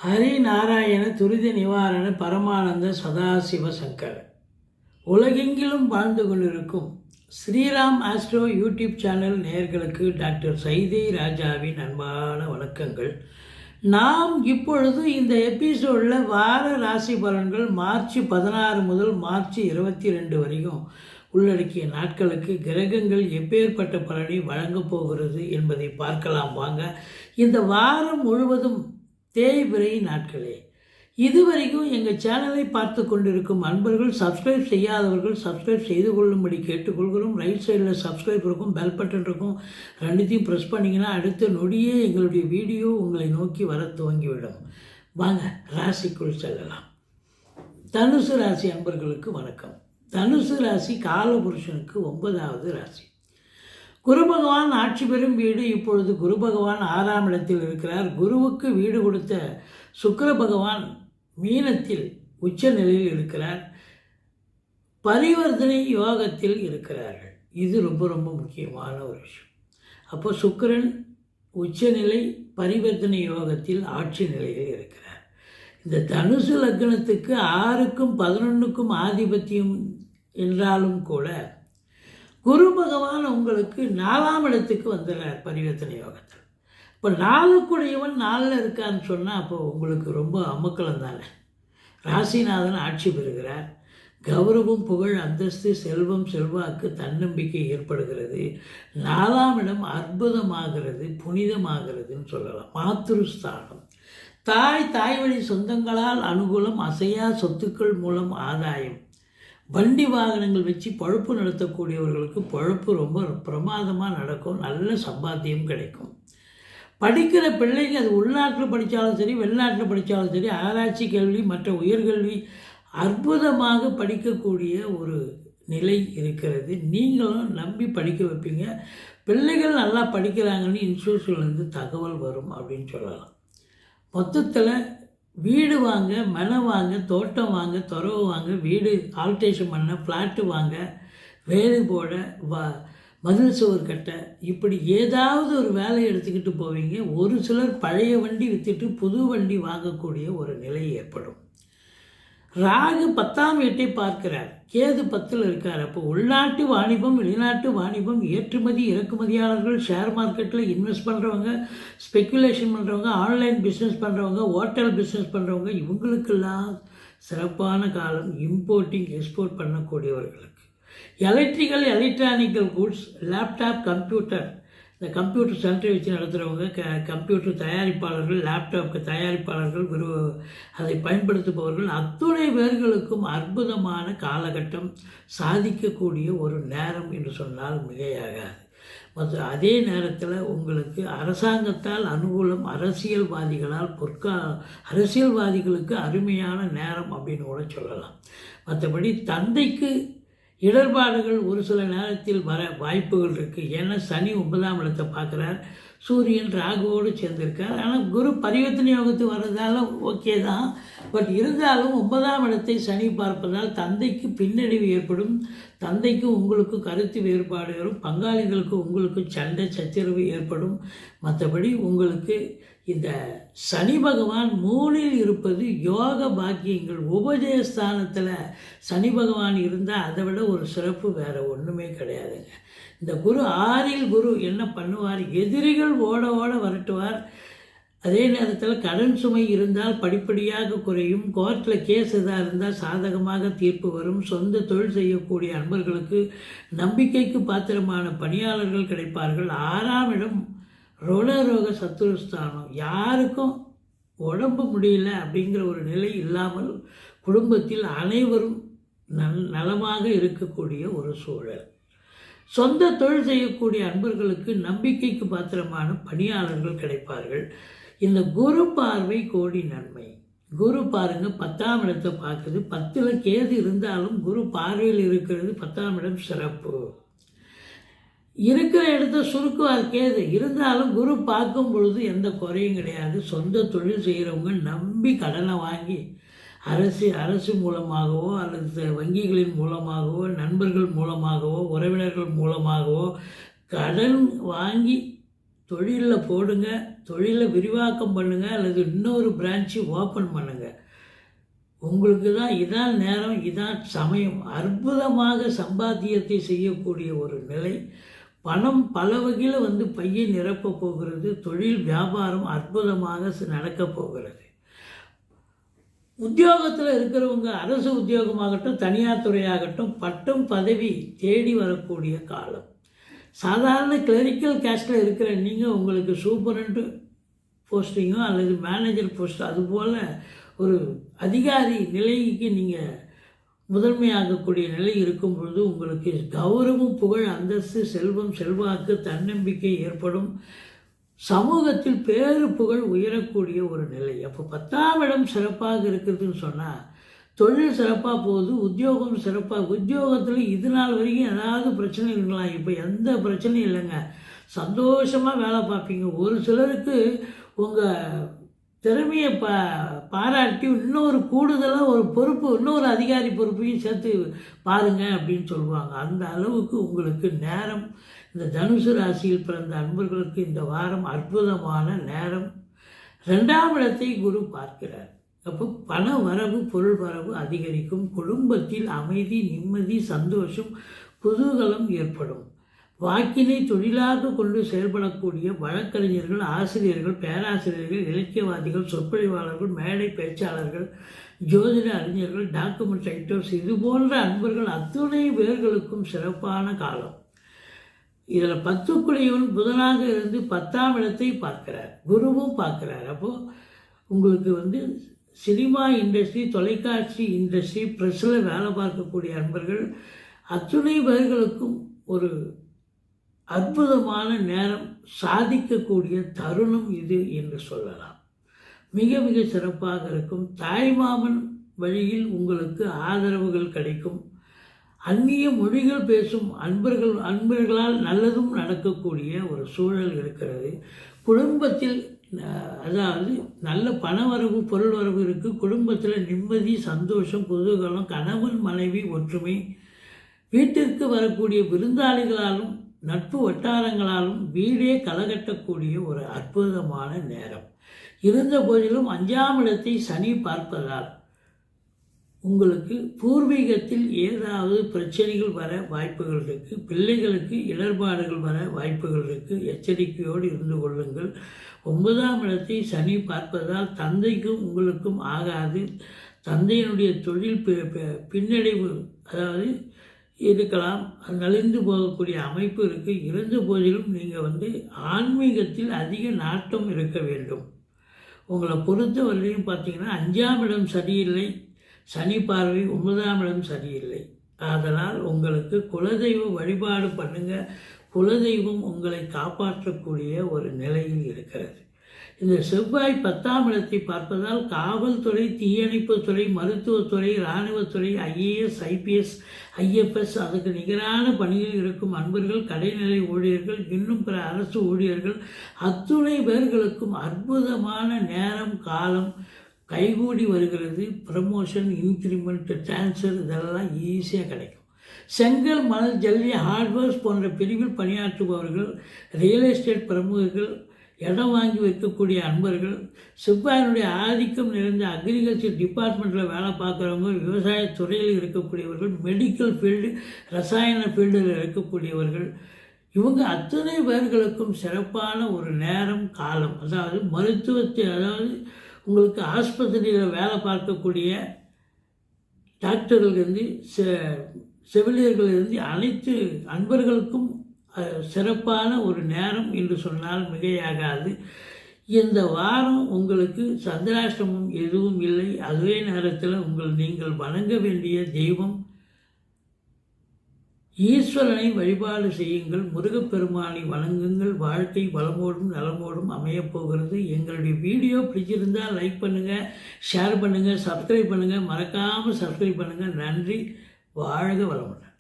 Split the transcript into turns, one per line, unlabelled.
ஹரிநாராயண துரித நிவாரண பரமானந்த சதாசிவ சங்கர் உலகெங்கிலும் வாழ்ந்து கொண்டிருக்கும் ஸ்ரீராம் ஆஸ்ட்ரோ யூடியூப் சேனல் நேயர்களுக்கு டாக்டர் சைதை ராஜாவின் அன்பான வணக்கங்கள். நாம் இப்பொழுது இந்த எபிசோடில் வார ராசி பலன்கள் மார்ச் 16 முதல் மார்ச் 22 வரைக்கும் உள்ளடக்கிய நாட்களுக்கு கிரகங்கள் எப்பேற்பட்ட பலனை வழங்கப் போகிறது என்பதை பார்க்கலாம் வாங்க. இந்த வாரம் முழுவதும் தேய்பிறை நாட்களே. இதுவரைக்கும் எங்கள் சேனலை பார்த்து கொண்டிருக்கும் அன்பர்கள், சப்ஸ்கிரைப் செய்யாதவர்கள் சப்ஸ்கிரைப் செய்து கொள்ளும்படி கேட்டுக்கொள்கிறோம். ரைட் சைடில் சப்ஸ்கிரைப் இருக்கும், பெல் பட்டன் இருக்கும், ரெண்டுத்தையும் ப்ரெஸ் பண்ணிங்கன்னா அடுத்த நொடியே எங்களுடைய வீடியோ உங்களை நோக்கி வர துவங்கிவிடும். வாங்க ராசிக்குள் செல்லலாம். தனுசு ராசி அன்பர்களுக்கு வணக்கம். தனுசு ராசி காலபுருஷனுக்கு 9வது ராசி. குரு பகவான் ஆட்சி பெறும் வீடு. இப்பொழுது குரு பகவான் 6ஆம் இடத்தில் இருக்கிறார். குருவுக்கு வீடு கொடுத்த சுக்கிர பகவான் மீனத்தில் உச்ச நிலையில் இருக்கிறார். பரிவர்த்தனை யோகத்தில் இருக்கிறார்கள். இது ரொம்ப ரொம்ப முக்கியமான ஒரு விஷயம். அப்போ சுக்கிரன் உச்சநிலை பரிவர்த்தனை யோகத்தில் ஆட்சி நிலையில் இருக்கிறார். இந்த தனுசு லக்னத்துக்கு 6க்கும் 11க்கும் ஆதிபத்தியம் என்றாலும் கூட குரு பகவான் உங்களுக்கு 4ஆம் இடத்துக்கு வந்துடுறார் பரிவர்த்தனை யோகத்தில். இப்போ 4க்குடையவன் 4ல் இருக்கான்னு சொன்னால் அப்போ உங்களுக்கு ரொம்ப அமக்கலம் தானே. ராசிநாதன் ஆட்சி பெறுகிறார். கௌரவம், புகழ், அந்தஸ்து, செல்வம், செல்வாக்கு, தன்னம்பிக்கை ஏற்படுகிறது. 4ஆம் இடம் அற்புதமாகிறது, புனிதமாகிறதுன்னு சொல்லலாம். மாத்ருஸ்தானம். தாய் வழி சொந்தங்களால் அனுகூலம், அசையா சொத்துக்கள் மூலம் ஆதாயம். வண்டி வாகனங்கள் வச்சு பழப்பு நடத்தக்கூடியவர்களுக்கு பழப்பு ரொம்ப பிரமாதமாக நடக்கும். நல்ல சம்பாத்தியம் கிடைக்கும். படிக்கிற பிள்ளைங்க அது உள்நாட்டில் படித்தாலும் சரி, வெளிநாட்டில் படித்தாலும் சரி, ஆராய்ச்சி கல்வி மற்ற உயர்கல்வி அற்புதமாக படிக்கக்கூடிய ஒரு நிலை இருக்கிறது. நீங்களும் நம்பி படிக்க வைப்பீங்க. பிள்ளைகள் நல்லா படிக்கிறாங்கன்னு இன்ஸ்டியூஷன்லேருந்து தகவல் வரும் அப்படின்னு சொல்லலாம். மொத்தத்தில் வீடு வாங்க, மனம் வாங்க, தோட்டம் வாங்க, துறவு வாங்க, வீடு ஆல்டேஷன் பண்ண, ஃப்ளாட்டு வாங்க, வேலை போட, மதில் சுவர் கட்ட, இப்படி ஏதாவது ஒரு வேலையை எடுத்துக்கிட்டு போவீங்க. ஒரு சிலர் பழைய வண்டி விற்றுட்டு புது வண்டி வாங்கக்கூடிய ஒரு நிலை ஏற்படும். ராகு 10ஆம் வீட்டை பார்க்கிறார். கேது 10ல் இருக்கார். அப்போ உள்நாட்டு வாணிபம், வெளிநாட்டு வாணிபம், ஏற்றுமதி இறக்குமதியாளர்கள், ஷேர் மார்க்கெட்டில் இன்வெஸ்ட் பண்ணுறவங்க, ஸ்பெக்குலேஷன் பண்ணுறவங்க, ஆன்லைன் பிஸ்னஸ் பண்ணுறவங்க, ஹோட்டல் பிஸ்னஸ் பண்ணுறவங்க, இவங்களுக்கெல்லாம் சிறப்பான காலம். இம்போர்ட்டிங் எக்ஸ்போர்ட் பண்ணக்கூடியவர்களுக்கு, electrical electronical goods, laptop, computer, இந்த கம்ப்யூட்டர் சென்டரை வச்சு நடத்துகிறவங்க, கம்ப்யூட்டர் தயாரிப்பாளர்கள், லேப்டாப் தயாரிப்பாளர்கள், அதை பயன்படுத்துபவர்கள், அத்துணை பேர்களுக்கும் அற்புதமான காலகட்டம், சாதிக்கக்கூடிய ஒரு நேரம் என்று சொன்னால் மிகையாகாது. மற்றும் அதே நேரத்தில் உங்களுக்கு அரசாங்கத்தால் அனுகூலம், அரசியல்வாதிகளால் அரசியல்வாதிகளுக்கு அருமையான நேரம் அப்படின்னு கூட சொல்லலாம். மற்றபடி தந்தைக்கு இடர்பாடுகள் ஒரு சில நேரத்தில் வர வாய்ப்புகள் இருக்குது. ஏன்னா சனி 9ஆம் இடத்தை பார்க்குறார். சூரியன் ராகுவோடு சேர்ந்திருக்கார். ஆனால் குரு பரிவர்த்தனை யோகத்துக்கு வர்றதால ஓகே தான். பட் இருந்தாலும் 9ஆம் இடத்தை சனி பார்ப்பதால் தந்தைக்கு பின்னடைவு ஏற்படும். தந்தைக்கு உங்களுக்கு கருத்து வேறுபாடு வரும். பங்காளிகளுக்கு உங்களுக்கு சண்டை சச்சரவு ஏற்படும். மற்றபடி உங்களுக்கு இந்த சனி பகவான் 3ல் இருப்பது யோக பாக்கியங்கள். உபஜயஸ்தானத்தில் சனி பகவான் இருந்தால் அதை விட ஒரு சிறப்பு வேறு ஒன்றுமே கிடையாதுங்க. இந்த குரு 6ல் குரு என்ன பண்ணுவார்? எதிரிகள் ஓட வரட்டுவார். அதே நேரத்தில் கடன் சுமை இருந்தால் படிப்படியாக குறையும். கோர்ட்டில் கேஸ் எதாக இருந்தால் சாதகமாக தீர்ப்பு வரும். சொந்த தொழில் செய்யக்கூடிய அன்பர்களுக்கு நம்பிக்கைக்கு பாத்திரமான பணியாளர்கள் கிடைப்பார்கள். 6ஆம் இடம் ரோக சத்துருஸ்தானம். யாருக்கும் உடம்பு முடியல அப்படிங்கிற ஒரு நிலை இல்லாமல் குடும்பத்தில் அனைவரும் நலமாக இருக்கக்கூடிய ஒரு சூழல். சொந்த தொழில் செய்யக்கூடிய அன்பர்களுக்கு நம்பிக்கைக்கு பாத்திரமான பணியாளர்கள் கிடைப்பார்கள். இந்த குரு பார்வை கோடி நன்மை. குரு பாருங்க 10ஆம் இடத்தை பார்க்குது. 10ல் கேது இருந்தாலும் குரு பார்வையில் இருக்கிறது. 10ஆம் இடம் சிறப்பு. இருக்கிற இடத்த சுருக்குவார் கேது. இருந்தாலும் குரு பார்க்கும் பொழுது எந்த குறையும் கிடையாது. சொந்த தொழில் செய்கிறவங்க நம்பி கடனை வாங்கி அரசு மூலமாகவோ அல்லது வங்கிகளின் மூலமாகவோ, நண்பர்கள் மூலமாகவோ, உறவினர்கள் மூலமாகவோ கடன் வாங்கி தொழிலில் போடுங்க. தொழிலை விரிவாக்கம் பண்ணுங்கள் அல்லது இன்னொரு பிரான்ச்சு ஓப்பன் பண்ணுங்கள். உங்களுக்கு தான் இதான் நேரம், இதான் சமயம். அற்புதமாக சம்பாத்தியத்தை செய்யக்கூடிய ஒரு நிலை. பணம் பல வகையில் பையை நிரப்ப போகிறது. தொழில் வியாபாரம் அற்புதமாக நடக்கப் போகிறது. உத்தியோகத்தில் இருக்கிறவங்க அரசு உத்தியோகமாகட்டும் தனியார் துறையாகட்டும் பட்டம் பதவி தேடி வரக்கூடிய காலம். சாதாரண கிளரிக்கல் கேஸ்டில் இருக்கிற நீங்கள் உங்களுக்கு சூப்பரண்ட் போஸ்டிங்கோ அல்லது மேனேஜர் போஸ்ட் அதுபோல் ஒரு அதிகாரி நிலைக்கு நீங்கள் முதன்மையாகக்கூடிய நிலை இருக்கும் பொழுது உங்களுக்கு கௌரவம், புகழ், அந்தஸ்து, செல்வம், செல்வாக்கு, தன்னம்பிக்கை ஏற்படும். சமூகத்தில் பேரு புகழ் உயரக்கூடிய ஒரு நிலை. அப்போ 10ஆம் இடம் சிறப்பாக இருக்குதுன்னு சொன்னால் தொழில் சிறப்பாக போகுது, உத்தியோகம் சிறப்பாக. உத்தியோகத்தில் இது நாள் வரைக்கும் ஏதாவது பிரச்சனை இருக்கலாம், இப்போ எந்த பிரச்சனையும் இல்லைங்க. சந்தோஷமாக வேலை பார்ப்பீங்க. ஒரு சிலருக்கு உங்கள் திறமையை பாராட்டி இன்னொரு கூடுதலாக ஒரு பொறுப்பு, இன்னொரு அதிகாரி பொறுப்பையும் சேர்த்து பாருங்கள் அப்படின்னு சொல்லுவாங்க. அந்த அளவுக்கு உங்களுக்கு நேரம். இந்த தனுசு ராசியில் பிறந்த அன்பர்களுக்கு இந்த வாரம் அற்புதமான நேரம். 2ஆம் இடத்தை குரு பார்க்கிறார். அப்போ பண வரவு, பொருள் வரவு அதிகரிக்கும். குடும்பத்தில் அமைதி, நிம்மதி, சந்தோஷம், குதூகலம் ஏற்படும். வாக்கினை தொழிலாக கொண்டு செயல்படக்கூடிய வழக்கறிஞர்கள், ஆசிரியர்கள், பேராசிரியர்கள், இலக்கியவாதிகள், சொற்பொழிவாளர்கள், மேடை பேச்சாளர்கள், ஜோதிட அறிஞர்கள், டாக்குமெண்ட் ரைட்டர்ஸ் இது போன்ற அன்பர்கள் அத்துணை பேர்களுக்கும் சிறப்பான காலம். இதில் 10 புதனாக இருந்து 10ஆம் இடத்தை பார்க்கிறார், குருவும் பார்க்கிறார். அப்போது உங்களுக்கு சினிமா இண்டஸ்ட்ரி, தொலைக்காட்சி இண்டஸ்ட்ரி, ப்ரெஸ்ஸில் வேலை பார்க்கக்கூடிய அன்பர்கள் அத்துணை பேர்களுக்கும் ஒரு அற்புதமான நேரம், சாதிக்கக்கூடிய தருணம் இது என்று சொல்லலாம். மிக மிக சிறப்பாக இருக்கும். தாய்மாமன் வழியில் உங்களுக்கு ஆதரவுகள் கிடைக்கும். அந்நிய மொழிகள் பேசும் அன்பர்களால் நல்லதும் நடக்கக்கூடிய ஒரு சூழல் இருக்கிறது. குடும்பத்தில் அதாவது நல்ல பண வரவு, பொருள் வரவு இருக்குது. குடும்பத்தில் நிம்மதி, சந்தோஷம், குதூகலம், கணவன் மனைவி ஒற்றுமை, வீட்டிற்கு வரக்கூடிய விருந்தாளிகளாலும் நட்பு வட்டாரங்களாலும் வீடே கலகட்டக்கூடிய ஒரு அற்புதமான நேரம். இருந்த போதிலும் 5ஆம் இடத்தை சனி பார்ப்பதால் உங்களுக்கு பூர்வீகத்தில் ஏதாவது பிரச்சனைகள் வர வாய்ப்புகள் இருக்குது. பிள்ளைகளுக்கு இடர்பாடுகள் வர வாய்ப்புகள் இருக்குது. எச்சரிக்கையோடு இருந்து கொள்ளுங்கள். 9ஆம் இடத்தை சனி பார்ப்பதால் தந்தைக்கும் உங்களுக்கும் ஆகாது. தந்தையினுடைய தொழில் பின்னடைவு அதாவது இருக்கலாம், நலிந்து போகக்கூடிய அமைப்பு இருக்குது. இருந்த போதிலும் நீங்கள் ஆன்மீகத்தில் அதிக நாட்டம் இருக்க வேண்டும். உங்களை பொறுத்த வரையும் பார்த்தீங்கன்னா 5ஆம் இடம் சரியில்லை, சனி பார்வை, 9ஆம் இடம் சரியில்லை. அதனால் உங்களுக்கு குலதெய்வ வழிபாடு பண்ணுங்கள். குலதெய்வம் உங்களை காப்பாற்றக்கூடிய ஒரு நிலையில் இருக்கிறது. இந்த செவ்வாய் 10ஆம் இடத்தை பார்ப்பதால் காவல்துறை, தீயணைப்புத்துறை, மருத்துவத்துறை, இராணுவத்துறை, IAS, IPS, IFS அதுக்கு நிகரான பணியில் இருக்கும் அன்பர்கள், கடைநிலை ஊழியர்கள், இன்னும் பிற அரசு ஊழியர்கள் அத்துணை பேர்களுக்கும் அற்புதமான நேரம், காலம் கைகூடி வருகிறது. ப்ரமோஷன், இன்க்ரிமெண்ட், டிரான்ஸ்ஃபர் இதெல்லாம் ஈஸியாக கிடைக்கும். செங்கல், மணல், ஜல்லி, ஹார்ட்வேர்ஸ் போன்ற பிரிவில் பணியாற்றுபவர்கள், ரியல் எஸ்டேட் பிரமுகர்கள், இடம் வாங்கி வைக்கக்கூடிய அன்பர்கள், செவ்வாயினுடைய ஆதிக்கம் நிறைந்த அக்ரிகல்ச்சர் டிபார்ட்மெண்ட்டில் வேலை பார்க்குறவங்க, விவசாயத்துறையில் இருக்கக்கூடியவர்கள், மெடிக்கல் ஃபீல்டு, ரசாயன ஃபீல்டில் இருக்கக்கூடியவர்கள், இவங்க அத்தனை பேர்களுக்கும் சிறப்பான ஒரு நேரம், காலம். அதாவது மருத்துவத்தை, அதாவது உங்களுக்கு ஆஸ்பத்திரியில் வேலை பார்க்கக்கூடிய டாக்டர்கள்லேருந்து செவிலியர்களிலிருந்து அனைத்து அன்பர்களுக்கும் சிறப்பான ஒரு நேரம் என்று சொன்னால் மிகையாகாது. இந்த வாரம் உங்களுக்கு சந்திராஷ்டமம் எதுவும் இல்லை. அதே நேரத்தில் நீங்கள் வணங்க வேண்டிய தெய்வம் ஈஸ்வரனை வழிபாடு செய்யுங்கள். முருகப்பெருமானை வணங்குங்கள். வாழ்க்கை வளமோடும் நலமோடும் அமையப்போகிறது. எங்களுடைய வீடியோ பிடிச்சிருந்தால் லைக் பண்ணுங்கள், ஷேர் பண்ணுங்கள், சப்ஸ்கிரைப் பண்ணுங்கள். மறக்காமல் சப்ஸ்கிரைப் பண்ணுங்கள். நன்றி. வாழ்க வளமுடன்.